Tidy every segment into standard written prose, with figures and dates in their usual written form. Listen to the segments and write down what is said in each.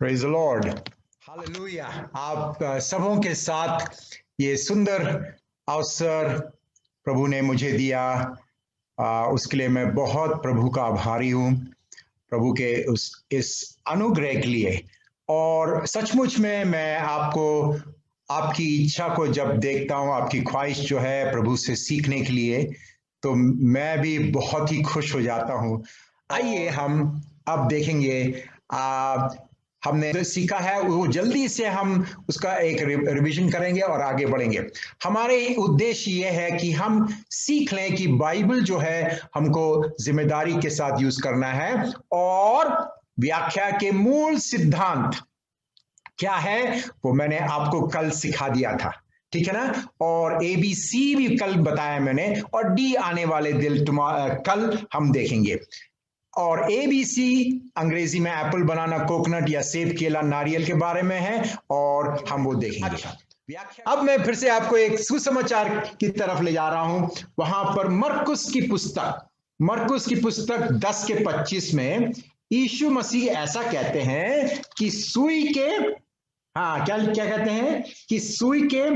Praise the Lord, hallelujah. आप सबों के साथ ये सुंदर अवसर प्रभु ने मुझे दिया, उसके लिए मैं बहुत प्रभु का आभारी हूँ, प्रभु के इस अनुग्रह के लिए। और सचमुच में मैं आपको आपकी इच्छा को जब देखता हूँ, आपकी ख्वाहिश जो है प्रभु से सीखने के लिए, तो मैं भी बहुत ही खुश हो जाता हूँ। आइए हम अब देखेंगे, हमने सीखा है वो जल्दी से हम उसका एक रिवीजन करेंगे और आगे बढ़ेंगे। हमारे उद्देश्य ये है कि हम सीख लें कि बाइबल जो है हमको जिम्मेदारी के साथ यूज करना है, और व्याख्या के मूल सिद्धांत क्या है वो मैंने आपको कल सिखा दिया था, ठीक है ना। और ABC भी कल बताया मैंने, और D आने वाले दिन कल हम देखेंगे। और ABC अंग्रेजी में एप्पल, बनाना, कोकोनट या सेब, केला, नारियल के बारे में है, और हम वो देखेंगे। अच्छा, अब मैं फिर से आपको एक सुसमाचार की तरफ ले जा रहा हूं। वहां पर मरकुस की पुस्तक 10 के 25 में यीशु मसीह ऐसा कहते हैं कि सुई के, क्या कहते हैं कि सुई के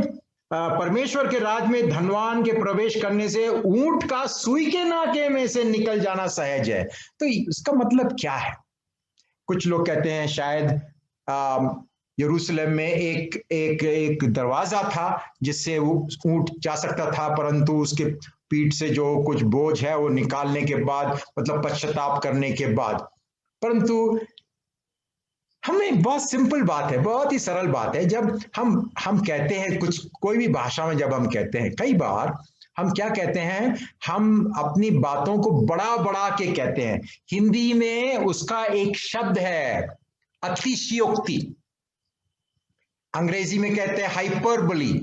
परमेश्वर के राज में धनवान के प्रवेश करने से ऊंट का सुई के नाके में से निकल जाना सहज है। तो इसका मतलब क्या है? कुछ लोग कहते हैं शायद यरूशलेम में एक दरवाजा था जिससे वो ऊंट जा सकता था, परंतु उसके पीठ से जो कुछ बोझ है वो निकालने के बाद, मतलब पश्चाताप करने के बाद। परंतु हमें बहुत सिंपल बात है, बहुत ही सरल बात है। जब हम कहते हैं कोई भी भाषा में जब हम कहते हैं, कई बार हम क्या कहते हैं, हम अपनी बातों को बड़ा बड़ा के कहते हैं। हिंदी में उसका एक शब्द है अतिशयोक्ति, अंग्रेजी में कहते हैं हाइपरबोली,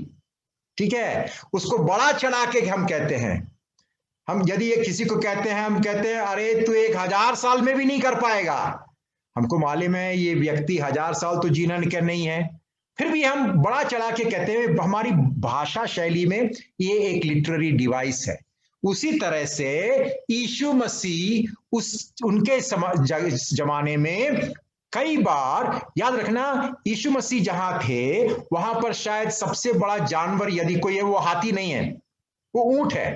ठीक है। उसको बड़ा चढ़ा के हम कहते हैं। हम यदि ये किसी को कहते हैं, हम कहते हैं अरे तू 1000 साल में भी नहीं कर पाएगा। हमको मालूम है ये व्यक्ति 1000 साल तो जीना नहीं है, फिर भी हम बड़ा चढ़ा के कहते हैं। हमारी भाषा शैली में ये एक लिटरेरी डिवाइस है। उसी तरह से यीशु मसीह उनके जमाने में कई बार, याद रखना, यीशु मसीह जहां थे वहां पर शायद सबसे बड़ा जानवर यदि कोई है वो हाथी नहीं है, वो ऊंट है।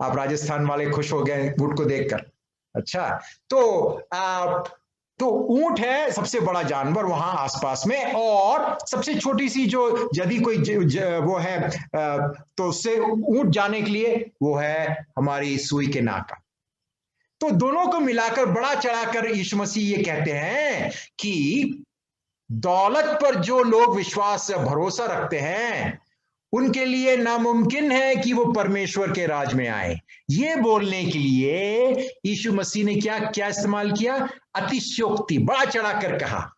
आप राजस्थान वाले खुश हो गए ऊंट को देखकर। अच्छा, तो ऊंट है सबसे बड़ा जानवर वहां आसपास में, और सबसे छोटी सी जो यदि कोई वो है तो उससे ऊंट जाने के लिए वो है हमारी सुई के नाका। तो दोनों को मिलाकर बड़ा चढ़ाकर यीशु मसीह ये कहते हैं कि दौलत पर जो लोग विश्वास से भरोसा रखते हैं उनके लिए नामुमकिन है कि वो परमेश्वर के राज में आए। ये बोलने के लिए यीशु मसीह ने क्या क्या इस्तेमाल किया? अतिशयोक्ति, बड़ा चढ़ाकर कहा।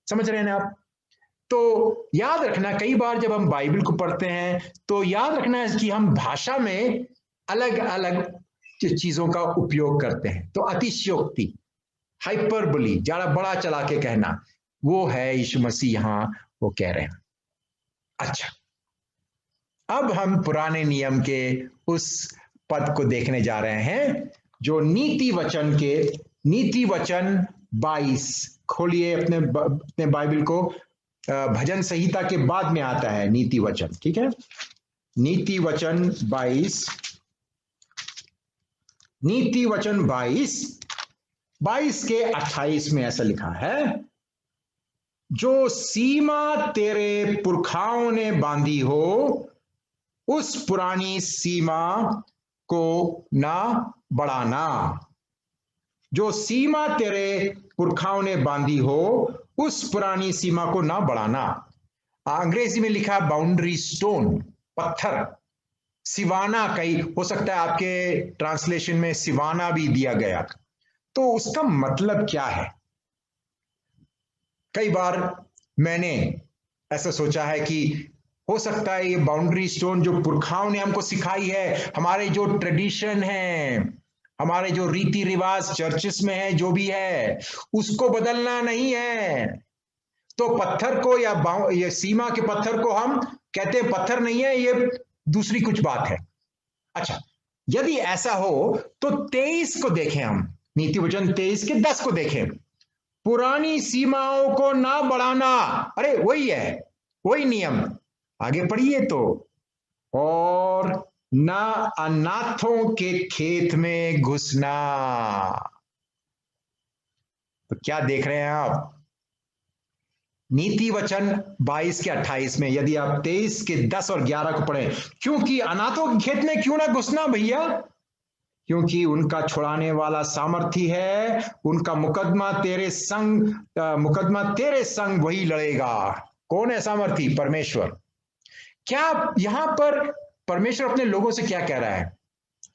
समझ रहे हैं ना आप? तो याद रखना, कई बार जब हम बाइबल को पढ़ते हैं तो याद रखना है कि हम भाषा में अलग अलग चीजों का उपयोग करते हैं। तो अतिशयोक्ति, हाइपरबोली, ज्यादा बड़ा चला के कहना, वो है यीशु मसीह यहां वो कह रहे हैं। अच्छा, अब हम पुराने नियम के उस पद को देखने जा रहे हैं जो नीति वचन 22। खोलिए अपने बाइबल को, भजन संहिता के बाद में आता है नीति वचन, ठीक है। नीति वचन 22 के 28 में ऐसा लिखा है, जो सीमा तेरे पुरखाओं ने बांधी हो उस पुरानी सीमा को ना बढ़ाना। जो सीमा तेरे पुरखाओं ने बांधी हो उस पुरानी सीमा को ना बढ़ाना। अंग्रेजी में लिखा बाउंड्री स्टोन, पत्थर। सिवाना, कई हो सकता है आपके ट्रांसलेशन में सिवाना भी दिया गया। तो उसका मतलब क्या है? कई बार मैंने ऐसा सोचा है कि हो सकता है ये बाउंड्री स्टोन जो पुरखाओं ने हमको सिखाई है, हमारे जो ट्रेडिशन है, हमारे जो रीति रिवाज चर्चेस में है, जो भी है, उसको बदलना नहीं है। तो पत्थर को या ये सीमा के पत्थर को हम कहते हैं पत्थर नहीं है, ये दूसरी कुछ बात है। अच्छा, यदि ऐसा हो तो 23 को देखें, हम नीति वचन 23 के 10 को देखें। पुरानी सीमाओं को ना बढ़ाना। अरे वही है, वही नियम, आगे पढ़िए तो। और ना अनाथों के खेत में घुसना। तो क्या देख रहे हैं आप? नीति वचन 22 के 28 में, यदि आप 23 के 10 और 11 को पढ़ें, क्योंकि अनाथों के खेत में क्यों ना घुसना भैया? क्योंकि उनका छुड़ाने वाला सामर्थी है, उनका मुकदमा तेरे संग वही लड़ेगा। कौन है सामर्थी? परमेश्वर। क्या यहां पर परमेश्वर अपने लोगों से क्या कह रहा है?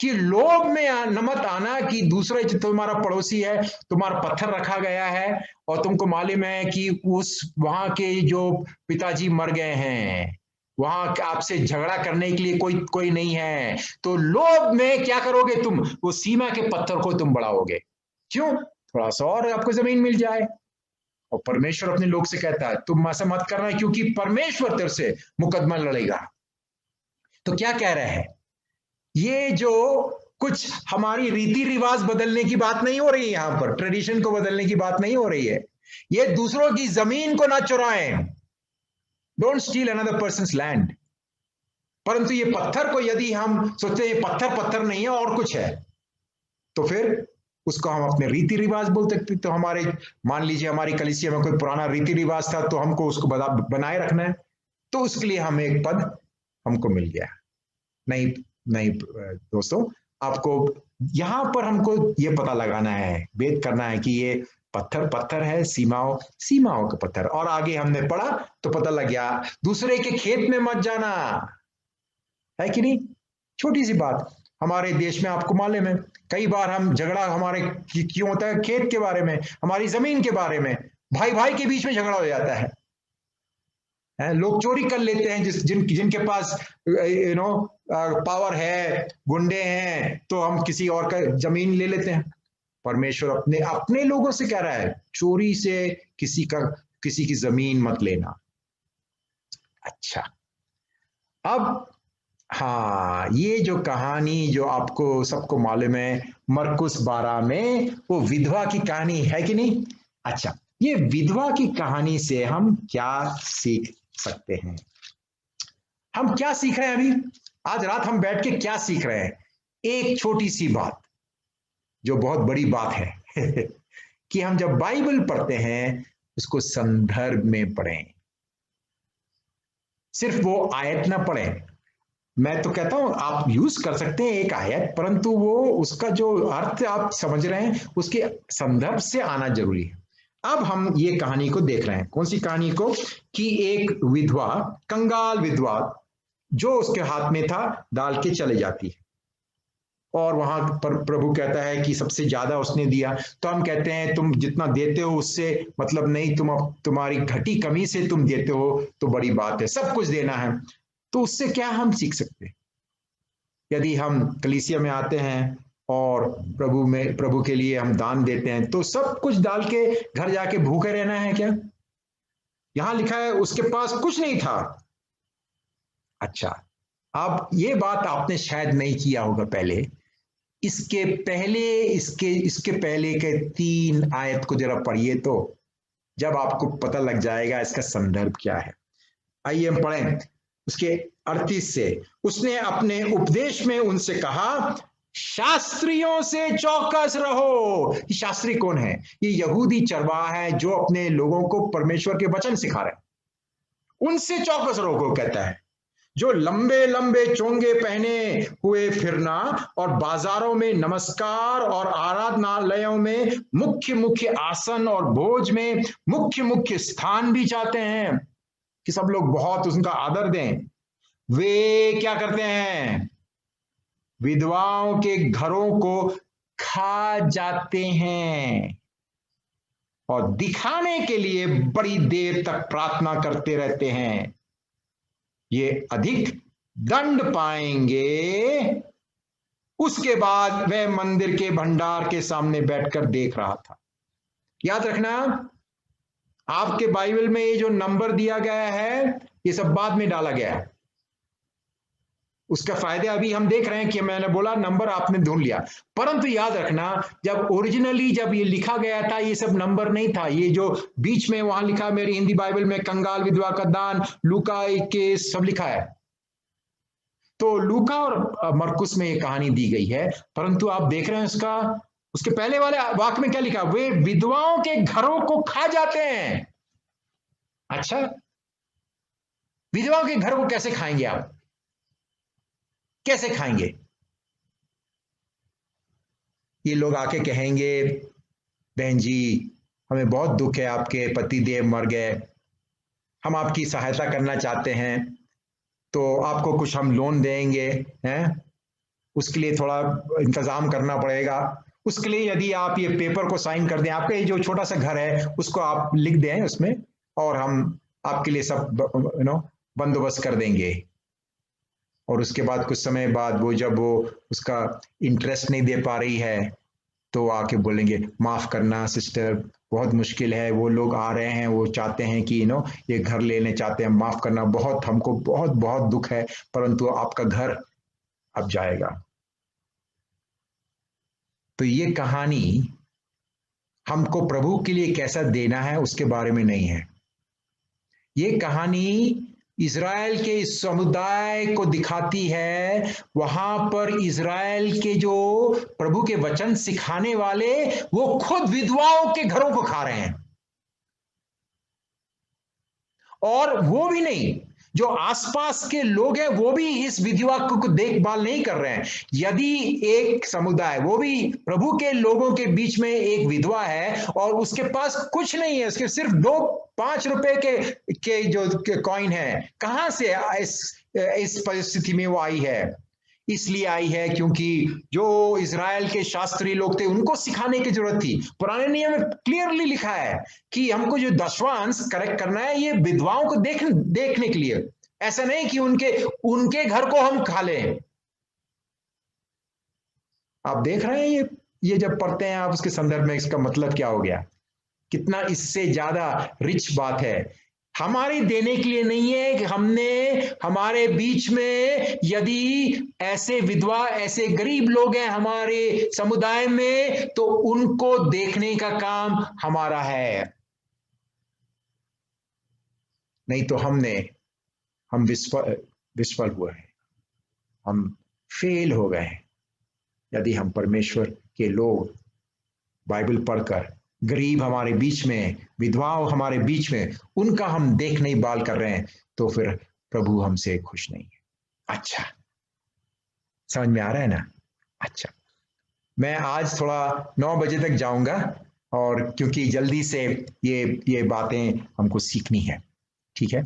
कि लोभ में मत आना कि दूसरा तुम्हारा पड़ोसी है, तुम्हारा पत्थर रखा गया है और तुमको मालूम है कि वहां के जो पिताजी मर गए हैं, वहां आपसे झगड़ा करने के लिए कोई कोई नहीं है, तो लोभ में क्या करोगे तुम? वो सीमा के पत्थर को तुम बढ़ाओगे। क्यों? थोड़ा सा और आपको जमीन मिल जाए। और परमेश्वर अपने लोग से कहता है तुम ऐसा मत करना, क्योंकि परमेश्वर तेरे से मुकदमा लड़ेगा। तो क्या कह रहे हैं? ये जो कुछ हमारी रीति रिवाज बदलने की बात नहीं हो रही है, यहां पर ट्रेडिशन को बदलने की बात नहीं हो रही है। ये दूसरों की जमीन को ना चुराएं। Don't steal another person's land. परंतु ये पत्थर को यदि हम सोचते हैं ये पत्थर पत्थर नहीं है और कुछ है, तो फिर उसको हम अपने रीति रिवाज बोल सकते। तो हमारे, मान लीजिए हमारी कलीसिया में कोई पुराना रीति रिवाज था, तो हमको उसको बनाए रखना है, तो उसके लिए हमें एक पद हमको मिल गया। नहीं नहीं दोस्तों, आपको यहां पर हमको ये पता लगाना है, भेद करना है कि ये पत्थर पत्थर है, सीमाओं का पत्थर। और आगे हमने पढ़ा तो पता लग गया, दूसरे के खेत में मत जाना, है कि नहीं? छोटी सी बात, हमारे देश में आपको मालूम है कई बार हम झगड़ा हमारे क्यों होता है? खेत के बारे में, हमारी जमीन के बारे में, भाई भाई के बीच में झगड़ा हो जाता है। लोग चोरी कर लेते हैं, जिनके पास पावर है, गुंडे हैं, तो हम किसी और का जमीन ले लेते हैं। परमेश्वर अपने अपने लोगों से कह रहा है चोरी से किसी की जमीन मत लेना। अच्छा, अब हाँ, ये जो कहानी जो आपको सबको मालूम है मरकुस 12 में, वो विधवा की कहानी है कि नहीं? अच्छा, ये विधवा की कहानी से हम क्या सीख सकते हैं? हम क्या सीख रहे हैं अभी आज रात हम बैठ के क्या सीख रहे हैं? एक छोटी सी बात जो बहुत बड़ी बात है कि हम जब बाइबल पढ़ते हैं उसको संदर्भ में पढ़ें, सिर्फ वो आयत ना पढ़ें। मैं तो कहता हूं आप यूज कर सकते हैं एक आयत, परंतु वो उसका जो अर्थ आप समझ रहे हैं उसके संदर्भ से आना जरूरी है। अब हम ये कहानी को देख रहे हैं, कौन सी कहानी को? कि एक विधवा, कंगाल विधवा, जो उसके हाथ में था डाल के चले जाती है, और वहां पर प्रभु कहता है कि सबसे ज्यादा उसने दिया। तो हम कहते हैं तुम जितना देते हो उससे मतलब नहीं, तुम्हारी घटी कमी से तुम देते हो तो बड़ी बात है, सब कुछ देना है। तो उससे क्या हम सीख सकते हैं? यदि हम कलीसिया में आते हैं और प्रभु के लिए हम दान देते हैं, तो सब कुछ डाल के घर जाके भूखे रहना है क्या? यहां लिखा है उसके पास कुछ नहीं था। अच्छा, अब ये बात आपने शायद नहीं किया होगा पहले। इसके पहले के 3 आयत को जरा पढ़िए, तो जब आपको पता लग जाएगा इसका संदर्भ क्या है। आइए हम पढ़ें उसके 38 से। उसने अपने उपदेश में उनसे कहा, शास्त्रियों से चौकस रहो। ये शास्त्री कौन है? ये यहूदी चरवाहा है जो अपने लोगों को परमेश्वर के वचन सिखा रहे हैं। उनसे चौकस रहो कहता है, जो लंबे लंबे चोंगे पहने हुए फिरना और बाजारों में नमस्कार और आराधनालयों में मुख्य मुख्य आसन और भोज में मुख्य मुख्य स्थान भी चाहते हैं कि सब लोग बहुत उनका आदर दें। वे क्या करते हैं? विधवाओं के घरों को खा जाते हैं और दिखाने के लिए बड़ी देर तक प्रार्थना करते रहते हैं। ये अधिक दंड पाएंगे। उसके बाद वह मंदिर के भंडार के सामने बैठकर देख रहा था। याद रखना, आपके बाइबल में ये जो नंबर दिया गया है ये सब बाद में डाला गया है। उसका फायदे अभी हम देख रहे हैं कि मैंने बोला नंबर आपने ढूंढ लिया, परंतु याद रखना जब ओरिजिनली जब ये लिखा गया था ये सब नंबर नहीं था। ये जो बीच में वहां लिखा मेरी हिंदी बाइबल में कंगाल विधवा का दान, लूका 21 सब लिखा है। तो लूका और मरकुस में ये कहानी दी गई है, परंतु आप देख रहे हैं उसके पहले वाले वाक्य में क्या लिखा, वे विधवाओं के घरों को खा जाते हैं। अच्छा, विधवाओं के घर को कैसे खाएंगे आप, कैसे खाएंगे? ये लोग आके कहेंगे बहन जी हमें बहुत दुख है, आपके पति देव मर गए, हम आपकी सहायता करना चाहते हैं, तो आपको कुछ हम लोन देंगे, हैं उसके लिए थोड़ा इंतजाम करना पड़ेगा। उसके लिए यदि आप ये पेपर को साइन कर दें, आपका ये जो छोटा सा घर है उसको आप लिख दें उसमें, और हम आपके लिए सब बंदोबस्त कर देंगे। और उसके बाद कुछ समय बाद वो जब वो उसका इंटरेस्ट नहीं दे पा रही है तो आके बोलेंगे माफ करना सिस्टर, बहुत मुश्किल है, वो लोग आ रहे हैं, वो चाहते हैं कि ये घर लेने चाहते हैं, माफ करना, बहुत हमको बहुत बहुत दुख है, परंतु आपका घर अब जाएगा। तो ये कहानी हमको प्रभु के लिए कैसा देना है उसके बारे में नहीं है। ये कहानी इज़राइल के इस समुदाय को दिखाती है, वहां पर इज़राइल के जो प्रभु के वचन सिखाने वाले वो खुद विधवाओं के घरों को खा रहे हैं। और वो भी नहीं, जो आसपास के लोग हैं वो भी इस विधवा को देखभाल नहीं कर रहे हैं। यदि एक समुदाय, वो भी प्रभु के लोगों के बीच में एक विधवा है और उसके पास कुछ नहीं है, उसके सिर्फ 2-5 रुपए के जो कॉइन है, कहां से इस परिस्थिति में वो आई है? इसलिए आई है क्योंकि जो इज़राइल के शास्त्री लोग थे उनको सिखाने की जरूरत थी। पुराने नियम में क्लियरली लिखा है कि हमको जो दशवांश करेक्ट करना है ये विधवाओं को देखने के लिए, ऐसा नहीं कि उनके घर को हम खा लें। आप देख रहे हैं ये जब पढ़ते हैं आप उसके संदर्भ में इसका मतलब क्या हो गया, कितना इससे ज्यादा रिच बात है। हमारी देने के लिए नहीं है कि हमने हमारे बीच में यदि ऐसे विधवा, ऐसे गरीब लोग हैं हमारे समुदाय में, तो उनको देखने का काम हमारा है। नहीं तो हम विफल हुए हैं, हम फेल हो गए हैं। यदि हम परमेश्वर के लोग बाइबल पढ़कर गरीब हमारे बीच में, विधवाओं हमारे बीच में, उनका हम देख नहीं बाल कर रहे हैं, तो फिर प्रभु हमसे खुश नहीं है। अच्छा, समझ में आ रहा है ना? अच्छा, मैं आज थोड़ा 9 बजे तक जाऊंगा, और क्योंकि जल्दी से ये बातें हमको सीखनी है, ठीक है?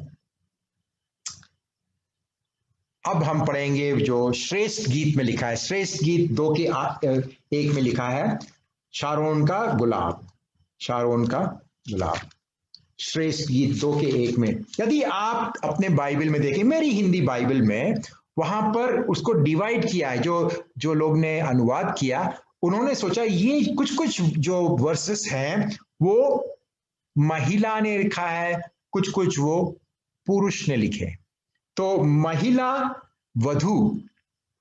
अब हम पढ़ेंगे जो श्रेष्ठ गीत में लिखा है, श्रेष्ठ गीत 2:1 में लिखा है, शारोन का गुलाब, शारोन का गुलाब, श्रेष्ठ गीत 2:1 में। यदि आप अपने बाइबल में देखें, मेरी हिंदी बाइबल में वहां पर उसको डिवाइड किया है, जो लोग ने अनुवाद किया उन्होंने सोचा ये कुछ जो वर्सेस हैं वो महिला ने लिखा है, कुछ वो पुरुष ने लिखे। तो महिला, वधु,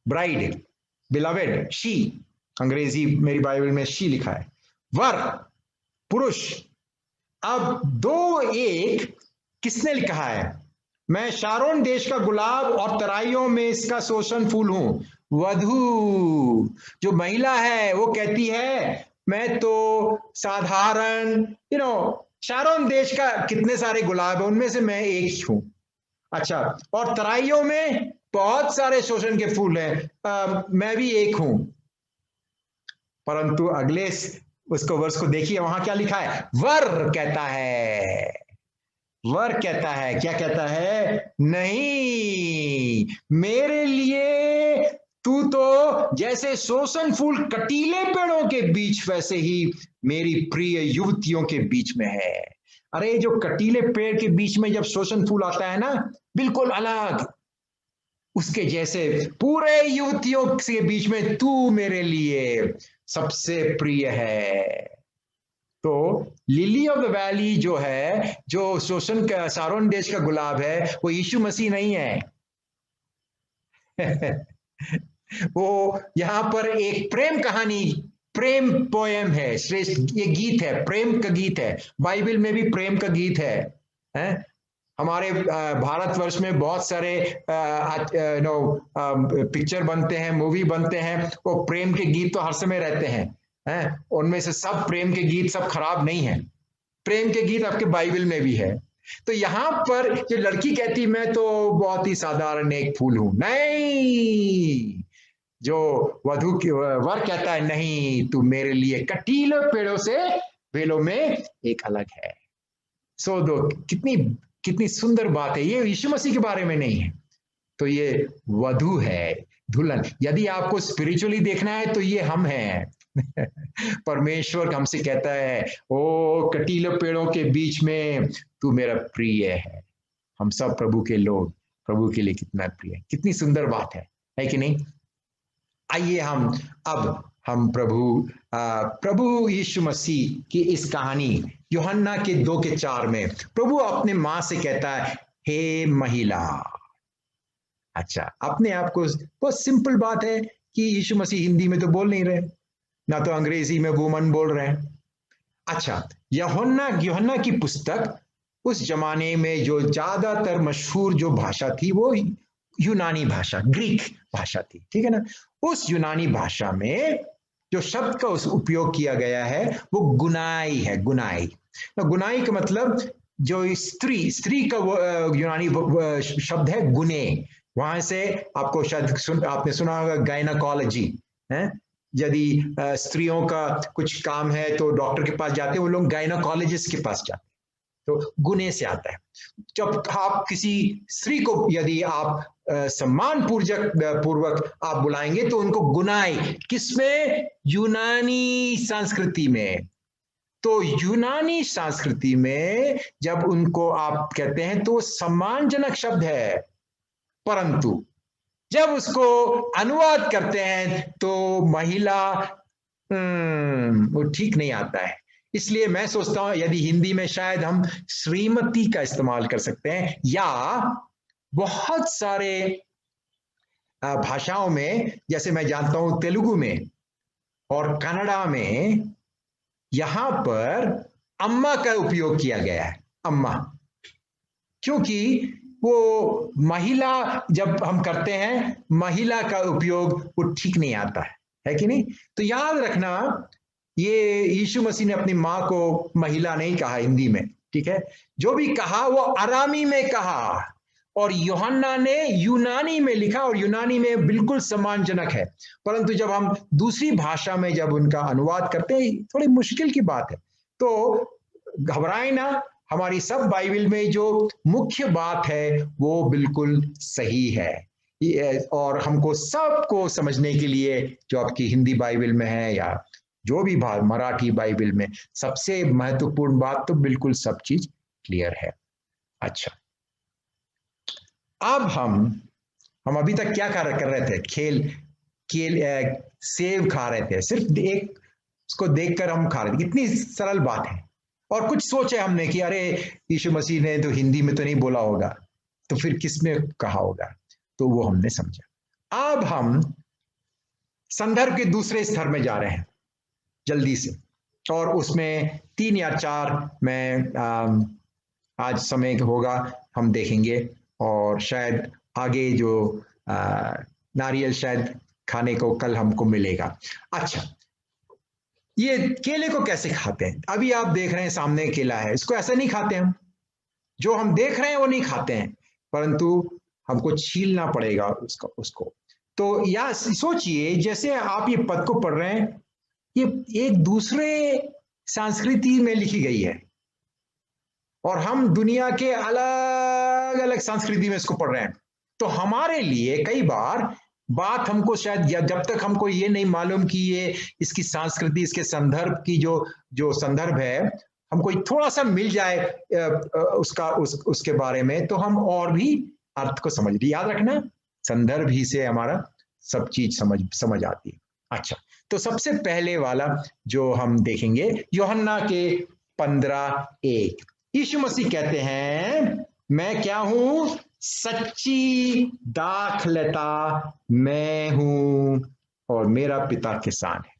ब्राइड, बिलवेड, शी, अंग्रेजी मेरी बाइबल में शी लिखा है, वर, पुरुष। अब 2:1 किसने लिखा है? मैं शारोन देश का गुलाब और तराइयों में इसका शोषण फूल हूं। वधु जो महिला है वो कहती है मैं तो साधारण शारोन देश का कितने सारे गुलाब है उनमें से मैं एक ही हूं। अच्छा, और तराइयों में बहुत सारे शोषण के फूल हैं, मैं भी एक हूं। परंतु अगले उसको वर्ष को देखिए, वहां क्या लिखा है? वर कहता है, वर कहता है, क्या कहता है? नहीं, मेरे लिए तू तो जैसे शोषण फूल कटीले पेड़ों के बीच, वैसे ही मेरी प्रिय युवतियों के बीच में है। अरे जो कटीले पेड़ के बीच में जब शोषण फूल आता है ना, बिल्कुल अलग, उसके जैसे पूरे युवतियों के बीच में तू मेरे लिए सबसे प्रिय है। तो लिली ऑफ द वैली जो है, जो शोषण का शारोन देश का गुलाब है, वो यीशु मसीह नहीं है। वो यहाँ पर एक प्रेम कहानी, प्रेम पोएम है, श्रेष्ठ ये गीत है, प्रेम का गीत है। बाइबल में भी प्रेम का गीत है? हमारे भारतवर्ष में बहुत सारे नो पिक्चर बनते हैं, मूवी बनते हैं, वो प्रेम के गीत तो हर समय रहते हैं? उनमें से सब प्रेम के गीत सब खराब नहीं है, प्रेम के गीत आपके बाइबल में भी है। तो यहां पर जो लड़की कहती मैं तो बहुत ही साधारण एक फूल हूं, नहीं, जो वधु की वर कहता है नहीं, तू मेरे लिए कटीले पेड़ों से बेलों में एक अलग है। सो दो, कितनी कितनी सुंदर बात है। ये यीशु मसीह के बारे में नहीं है, तो ये वधु है, दुल्हन। यदि आपको स्पिरिचुअली देखना है तो ये हम हैं। परमेश्वर हमसे कहता है, ओ कटीले पेड़ों के बीच में तू मेरा प्रिय है। हम सब प्रभु के लोग, प्रभु के लिए कितना प्रिय, कितनी सुंदर बात है कि नहीं? आइए हम प्रभु यीशु मसीह की इस कहानी यूहन्ना के 2:4 में प्रभु अपने मां से कहता है, हे महिला। अच्छा, अपने आप को, बहुत सिंपल बात है कि यीशु मसीह हिंदी में तो बोल नहीं रहे, ना तो अंग्रेजी में वुमन बोल रहे हैं। अच्छा, यूहन्ना की पुस्तक उस जमाने में जो ज्यादातर मशहूर जो भाषा थी वो यूनानी भाषा, ग्रीक भाषा थी, ठीक है ना? उस यूनानी भाषा में जो शब्द का उपयोग किया गया है वो गुनाई है। गुनाई का मतलब जो स्त्री का यूनानी शब्द है गुने। वहां से आपको शायद आपने सुना होगा गायनाकोलॉजी है। यदि स्त्रियों का कुछ काम है तो डॉक्टर के पास जाते हैं, वो लोग गायनाकोलॉजिस्ट के पास जाते हैं, तो गुने से आता है। जब आप किसी स्त्री को यदि आप सम्मान पूर्वक आप बुलाएंगे तो उनको गुनाई, किसमें? यूनानी संस्कृति में। तो यूनानी संस्कृति में जब उनको आप कहते हैं तो सम्मानजनक शब्द है, परंतु जब उसको अनुवाद करते हैं तो महिला वो ठीक नहीं आता है। इसलिए मैं सोचता हूं यदि हिंदी में शायद हम श्रीमती का इस्तेमाल कर सकते हैं, या बहुत सारे भाषाओं में, जैसे मैं जानता हूं तेलुगु में और कन्नड़ा में, यहां पर अम्मा का उपयोग किया गया है, अम्मा, क्योंकि वो महिला जब हम करते हैं, महिला का उपयोग वो ठीक नहीं आता है कि नहीं? तो याद रखना, ये यीशु मसीह ने अपनी मां को महिला नहीं कहा हिंदी में, ठीक है? जो भी कहा वो अरामी में कहा, और यूहन्ना ने यूनानी में लिखा, और यूनानी में बिल्कुल सम्मानजनक है। परंतु जब हम दूसरी भाषा में जब उनका अनुवाद करते हैं, थोड़ी मुश्किल की बात है। तो घबराए ना, हमारी सब बाइबल में जो मुख्य बात है वो बिल्कुल सही है। और हमको सबको समझने के लिए, जो आपकी हिंदी बाइबल में है या जो भी मराठी बाइबल में, सबसे महत्वपूर्ण बात तो बिल्कुल सब चीज क्लियर है। अच्छा, अब हम अभी तक क्या कर रहे थे? सेब खा रहे थे, सिर्फ एक उसको देखकर हम खा रहे थे। कितनी सरल बात है। और कुछ सोचे हमने कि अरे यीशु मसीह ने तो हिंदी में तो नहीं बोला होगा, तो फिर किसने कहा होगा? तो वो हमने समझा। अब हम संदर्भ के दूसरे स्तर में जा रहे हैं जल्दी से, और उसमें 3 या 4 में आज समय होगा हम देखेंगे, और शायद आगे जो नारियल शायद खाने को कल हमको मिलेगा। अच्छा, ये केले को कैसे खाते हैं? अभी आप देख रहे हैं सामने केला है, इसको ऐसा नहीं खाते हम, जो हम देख रहे हैं वो नहीं खाते हैं, परंतु हमको छीलना पड़ेगा उसको। तो या सोचिए, जैसे आप ये पद को पढ़ रहे हैं, ये एक दूसरे संस्कृति में लिखी गई है, और हम दुनिया के अलग अलग संस्कृति में इसको पढ़ रहे हैं। तो हमारे लिए कई बार बात हमको शायद, या जब तक हमको ये नहीं मालूम कि ये इसकी संस्कृति, इसके संदर्भ की जो संदर्भ है, हमको थोड़ा सा मिल जाए उसके बारे में, तो हम और भी अर्थ को समझ लिए। याद रखना, संदर्भ ही से हमारा सब चीज समझ आती है। अच्छा, तो सबसे पहले वाला जो हम देखेंगे, यूहन्ना के 15:1, यीशु मसीह कहते हैं, मैं क्या हूं? सच्ची दाखलता मैं हूं और मेरा पिता किसान है।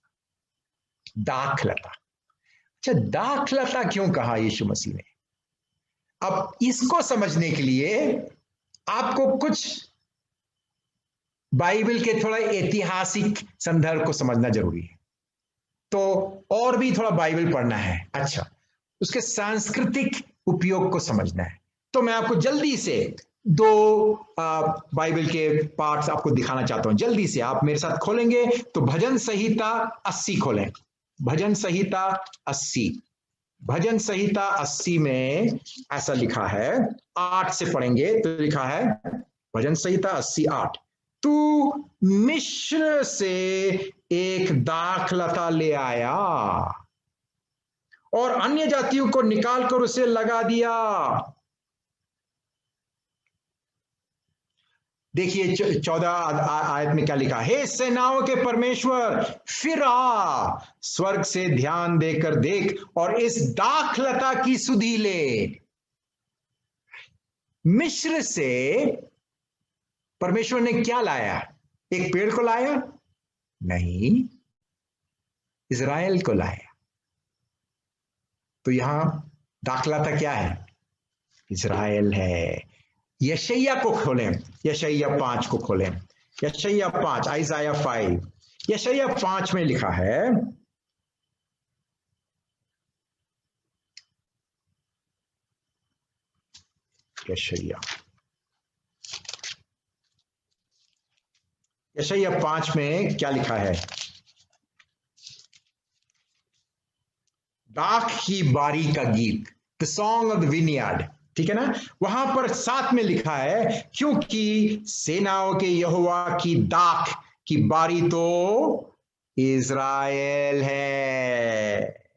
दाखलता। अच्छा, दाखलता क्यों कहा यीशु मसीह ने? अब इसको समझने के लिए आपको कुछ बाइबल के थोड़ा ऐतिहासिक संदर्भ को समझना जरूरी है। तो और भी थोड़ा बाइबल पढ़ना है। अच्छा, उसके सांस्कृतिक उपयोग को समझना है। तो मैं आपको जल्दी से दो बाइबल के पार्ट्स आपको दिखाना चाहता हूं। जल्दी से आप मेरे साथ खोलेंगे तो भजन संहिता 80 खोलें। भजन संहिता 80। भजन संहिता 80 में ऐसा लिखा है, 8 से पढ़ेंगे तो लिखा है, भजन संहिता 80 8, तू मिस्र से एक दाखलता ले आया और अन्य जातियों को निकालकर उसे लगा दिया। देखिए 14 आयत में क्या लिखा, हे सेनाओं के परमेश्वर फिर आ, स्वर्ग से ध्यान देकर देख और इस दाखलता की सुधि ले। मिस्र से परमेश्वर ने क्या लाया? एक पेड़ को लाया? नहीं, इज़राइल को लाया। तो यहां दाखलता क्या है? इज़राइल है। यशायाह को खोलें, यशायाह 5 को खोलें। यशायाह 5, आइज़ाया 5। यशायाह 5 में लिखा है, यशायाह 5 में क्या लिखा है? दाख की बारी का गीत, the song of the vineyard, ठीक है ना? वहां पर 7 में लिखा है, क्योंकि सेनाओं के यहोवा की दाख की बारी तो इज़राइल है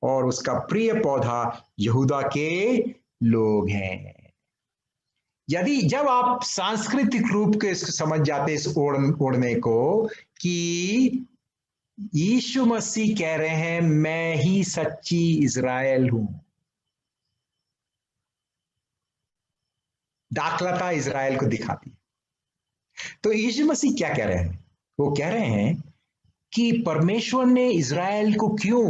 और उसका प्रिय पौधा यहूदा के लोग हैं। यदि जब आप सांस्कृतिक रूप के समझ जाते इस ओढ़ने को कि यीशु मसीह कह रहे हैं मैं ही सच्ची इज़राइल हूं। दाखलता इज़राइल को दिखाती है। तो यीशु मसीह क्या कह रहे हैं? वो कह रहे हैं कि परमेश्वर ने इज़राइल को क्यों,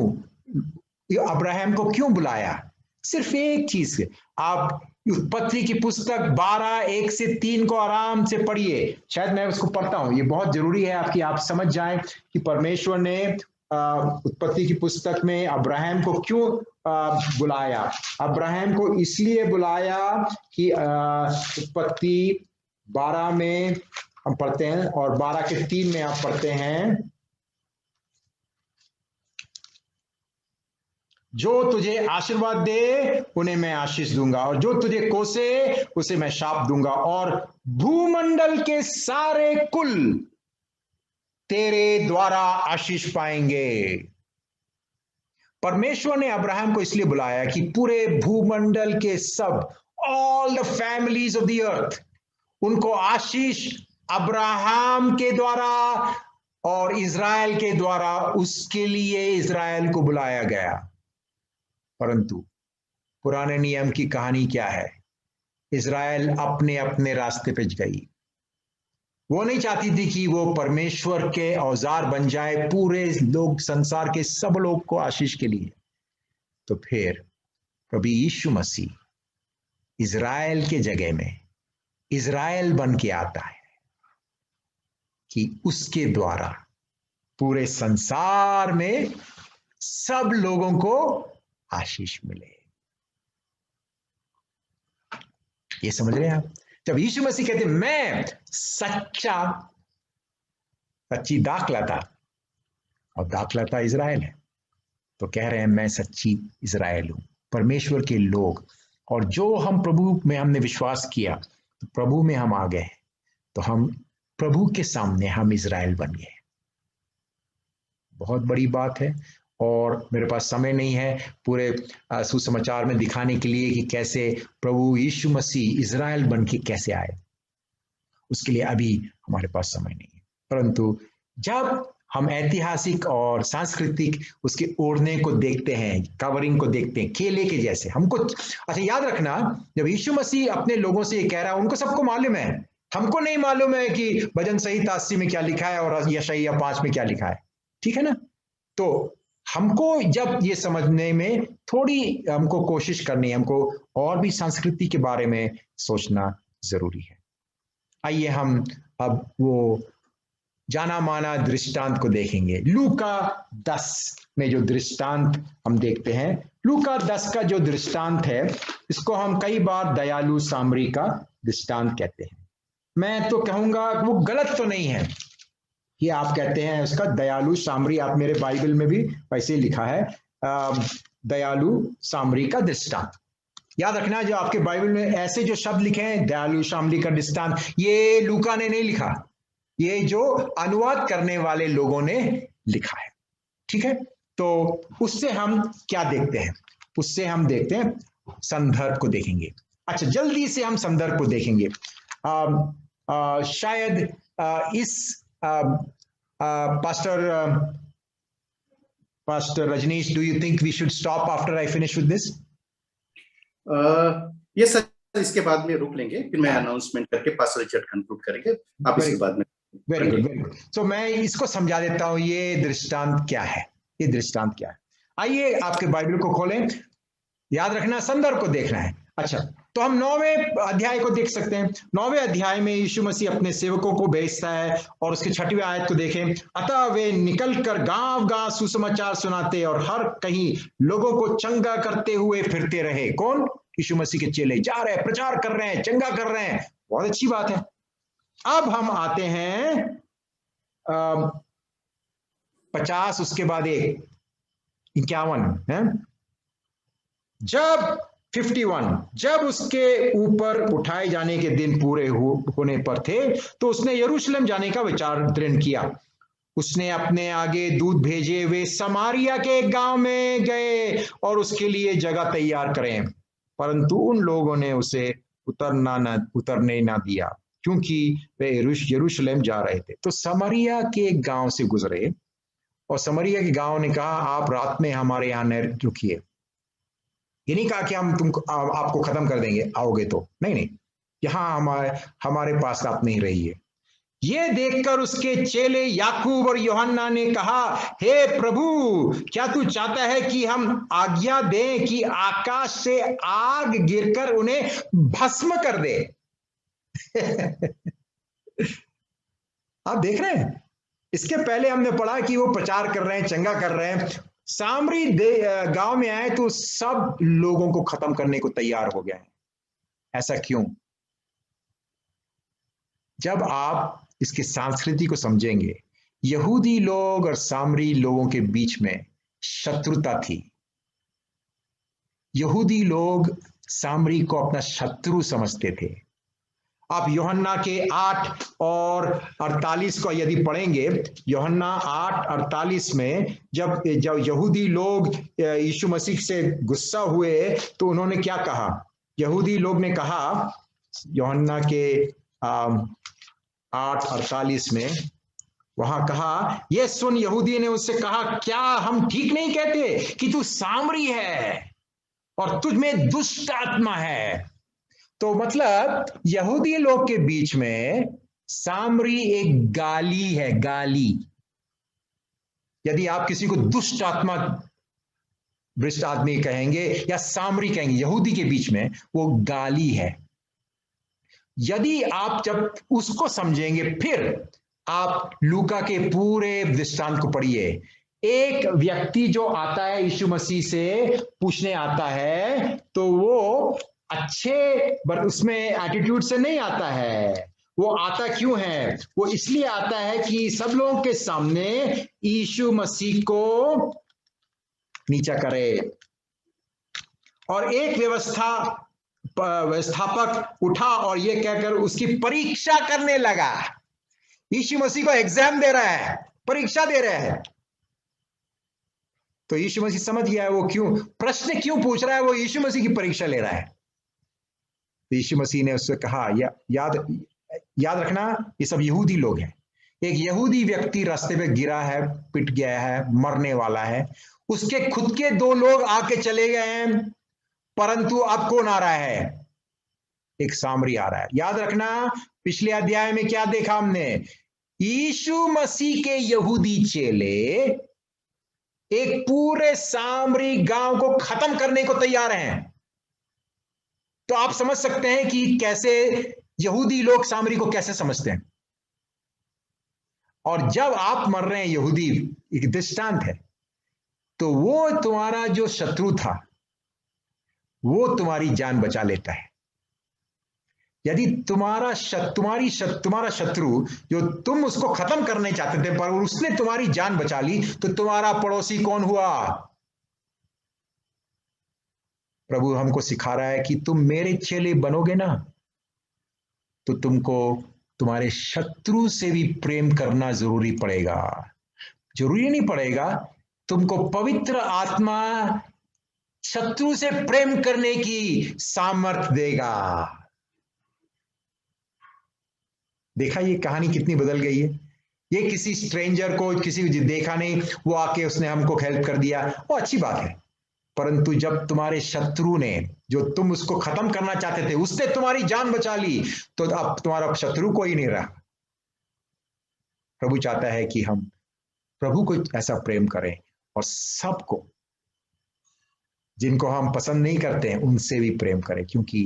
अब्राहम को क्यों बुलाया? सिर्फ एक चीज से। आप उत्पत्ति की पुस्तक 12 1 से 3 को आराम से पढ़िए। शायद मैं उसको पढ़ता हूं, ये बहुत जरूरी है आपकी आप समझ जाएं कि परमेश्वर ने उत्पत्ति की पुस्तक में अब्राहम को क्यों बुलाया। अब्राहम को इसलिए बुलाया कि उत्पत्ति 12 में हम पढ़ते हैं और 12 के 3 में आप पढ़ते हैं, जो तुझे आशीर्वाद दे उन्हें मैं आशीष दूंगा और जो तुझे कोसे उसे मैं शाप दूंगा और भूमंडल के सारे कुल तेरे द्वारा आशीष पाएंगे। परमेश्वर ने अब्राहम को इसलिए बुलाया कि पूरे भूमंडल के सब, all the families of the earth, उनको आशीष अब्राहम के द्वारा और इज़राइल के द्वारा, उसके लिए इज़राइल को बुलाया गया। परंतु पुराने नियम की कहानी क्या है? इज़राइल अपने अपने रास्ते पे गई। वो नहीं चाहती थी कि वो परमेश्वर के औजार बन जाए पूरे लोग, संसार के सब लोग को आशीष के लिए। तो फिर प्रभु यीशु मसीह इज़राइल के जगह में इज़राइल बन के आता है कि उसके द्वारा पूरे संसार में सब लोगों को आशीष मिले। ये समझ रहे हैं आप? जब यीशु मसीह कहते मैं सच्ची दाखलता, और दाखलता इज़राइल है, तो कह रहे हैं मैं सच्ची इज़राइल हूं, परमेश्वर के लोग। और जो हम प्रभु में हमने विश्वास किया, तो प्रभु में हम आ गए, तो हम प्रभु के सामने हम इज़राइल बन गए। बहुत बड़ी बात है और मेरे पास समय नहीं है पूरे सुसमाचार में दिखाने के लिए कि कैसे प्रभु यीशु मसीह इज़राइल बन के कैसे आए। उसके लिए अभी हमारे पास समय नहीं है। परंतु जब हम ऐतिहासिक और सांस्कृतिक उसके ओढ़ने को देखते हैं, कवरिंग को देखते हैं, केले के जैसे हमको। अच्छा याद रखना, जब यीशु मसीह अपने लोगों से ये कह रहा है, उनको सबको मालूम है, हमको नहीं मालूम है कि भजन संहिता 80 में क्या लिखा है और यशायाह 5 में क्या लिखा है, ठीक है ना। तो हमको जब ये समझने में थोड़ी हमको कोशिश करनी है, हमको और भी संस्कृति के बारे में सोचना जरूरी है। आइए हम अब वो जाना माना दृष्टांत को देखेंगे। लूका 10 में जो दृष्टांत हम देखते हैं, लूका 10 का जो दृष्टांत है, इसको हम कई बार दयालु सामरी का दृष्टांत कहते हैं। मैं तो कहूंगा वो गलत तो नहीं है कि आप कहते हैं उसका दयालु सामरी। आप मेरे बाइबल में भी वैसे लिखा है दयालु सामरी का दृष्टांत। याद रखना, जो आपके बाइबल में ऐसे जो शब्द लिखे हैं दयालु सामरी का दृष्टांत, ये लूका ने नहीं लिखा, ये जो अनुवाद करने वाले लोगों ने लिखा है, ठीक है। तो उससे हम क्या देखते हैं? उससे हम देखते हैं, संदर्भ को देखेंगे। अच्छा, जल्दी से हम संदर्भ को देखेंगे। शायद इस pastor Rajneesh, do you think we should stop after I finish with this? ये सर इसके बाद में रुक लेंगे, फिर मैं अनाउंसमेंट करके पास्टर रिचर्ड कंक्लूड करेंगे, आप इसके बाद में। Very good, very good. तो मैं इसको समझा देता हूं, ये दृष्टांत क्या है, ये दृष्टांत क्या है। आइए आपके बाइबल को खोलें, याद रखना संदर्भ को देखना है। अच्छा, तो हम 9वें अध्याय को देख सकते हैं। 9वें अध्याय में यीशु मसीह अपने सेवकों को भेजता है और उसके 6वीं आयत को देखें। अतः वे निकलकर गांव-गांव सुसमाचार सुनाते और हर कहीं लोगों को चंगा करते हुए फिरते रहे। कौन? यीशु मसीह के चेले जा रहे हैं, प्रचार कर रहे हैं, चंगा कर रहे हैं, बहुत अच्छी बात है। अब हम आते हैं 50, उसके बाद 51 है। जब 51, जब उसके ऊपर उठाए जाने के दिन पूरे होने पर थे, तो उसने यरूशलेम जाने का विचार दृढ़ किया। उसने अपने आगे दूत भेजे, वे समारिया के एक गांव में गए और उसके लिए जगह तैयार करें, परंतु उन लोगों ने उसे उतरने ना दिया, क्योंकि वे यरूशलेम जा रहे थे। तो समारिया के एक गांव से गुजरे और समारिया के गांव ने कहा, आप रात में हमारे यहाँ रुकिए। ये नहीं कहा कि हम आपको खत्म कर देंगे आओगे तो, नहीं, यहां हमारे पास आप नहीं रहिए। ये देखकर उसके चेले याकूब और यूहन्ना ने कहा, हे प्रभु, क्या तू चाहता है कि हम आज्ञा दें कि आकाश से आग गिरकर उन्हें भस्म कर दे? आप देख रहे हैं, इसके पहले हमने पढ़ा कि वो प्रचार कर रहे हैं, चंगा कर रहे हैं। सामरी गांव में आए तो सब लोगों को खत्म करने को तैयार हो गए हैं। ऐसा क्यों? जब आप इसकी संस्कृति को समझेंगे, यहूदी लोग और सामरी लोगों के बीच में शत्रुता थी। यहूदी लोग सामरी को अपना शत्रु समझते थे। आप यूहन्ना के 8 और 48 को यदि पढ़ेंगे, यूहन्ना 8:48 में जब यहूदी लोग यीशु मसीह से गुस्सा हुए तो उन्होंने क्या कहा? यहूदी लोग ने कहा, यूहन्ना के 8:48 में वहां कहा, ये सुन, यहूदी ने उससे कहा, क्या हम ठीक नहीं कहते कि तू सामरी है और तुझ में दुष्ट आत्मा है? तो मतलब यहूदी लोग के बीच में सामरी एक गाली है, गाली। यदि आप किसी को दुष्ट आत्मा, भ्रष्ट आदमी कहेंगे या सामरी कहेंगे, यहूदी के बीच में वो गाली है। यदि आप जब उसको समझेंगे, फिर आप लूका के पूरे दृष्टांत को पढ़िए। एक व्यक्ति जो आता है यीशु मसीह से पूछने आता है, तो वो अच्छे उसमें एटीट्यूड से नहीं आता है। वो आता क्यों है? वो इसलिए आता है कि सब लोगों के सामने यीशु मसीह को नीचा करे। और एक व्यवस्थापक उठा और ये कहकर उसकी परीक्षा करने लगा। यीशु मसीह को एग्जाम दे रहा है, परीक्षा दे रहा है। तो यीशु मसीह समझ गया है वो क्यों प्रश्न क्यों पूछ रहा है, वो यीशु मसीह की परीक्षा ले रहा है। तो यीशु मसीह ने उससे कहा, याद रखना, ये सब यहूदी लोग हैं। एक यहूदी व्यक्ति रास्ते पे गिरा है, पिट गया है, मरने वाला है। उसके खुद के 2 लोग आके चले गए हैं, परंतु अब कौन आ रहा है? एक सामरी आ रहा है। याद रखना, पिछले अध्याय में क्या देखा हमने? यीशु मसीह के यहूदी चेले एक पूरे सामरी गांव को खत्म करने को तैयार हैं। तो आप समझ सकते हैं कि कैसे यहूदी लोग सामरी को कैसे समझते हैं। और जब आप मर रहे हैं, यहूदी एक दृष्टांत है, तो वो तुम्हारा जो शत्रु था वो तुम्हारी जान बचा लेता है। यदि तुम्हारा शत्रु जो तुम उसको खत्म करने चाहते थे पर उसने तुम्हारी जान बचा ली, तो तुम्हारा पड़ोसी कौन हुआ? प्रभु हमको सिखा रहा है कि तुम मेरे चेले बनोगे ना, तो तुमको तुम्हारे शत्रु से भी प्रेम करना जरूरी पड़ेगा। जरूरी नहीं पड़ेगा, तुमको पवित्र आत्मा शत्रु से प्रेम करने की सामर्थ्य देगा। देखा ये कहानी कितनी बदल गई है। ये किसी स्ट्रेंजर को, किसी देखा नहीं, वो आके उसने हमको हेल्प कर दिया, वो अच्छी बात है। परंतु जब तुम्हारे शत्रु ने, जो तुम उसको खत्म करना चाहते थे, उसने तुम्हारी जान बचा ली, तो अब तुम्हारा शत्रु कोई नहीं रहा। प्रभु चाहता है कि हम प्रभु को ऐसा प्रेम करें और सबको, जिनको हम पसंद नहीं करते हैं, उनसे भी प्रेम करें, क्योंकि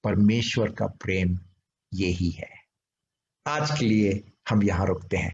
परमेश्वर का प्रेम यही है। आज के लिए हम यहां रुकते हैं।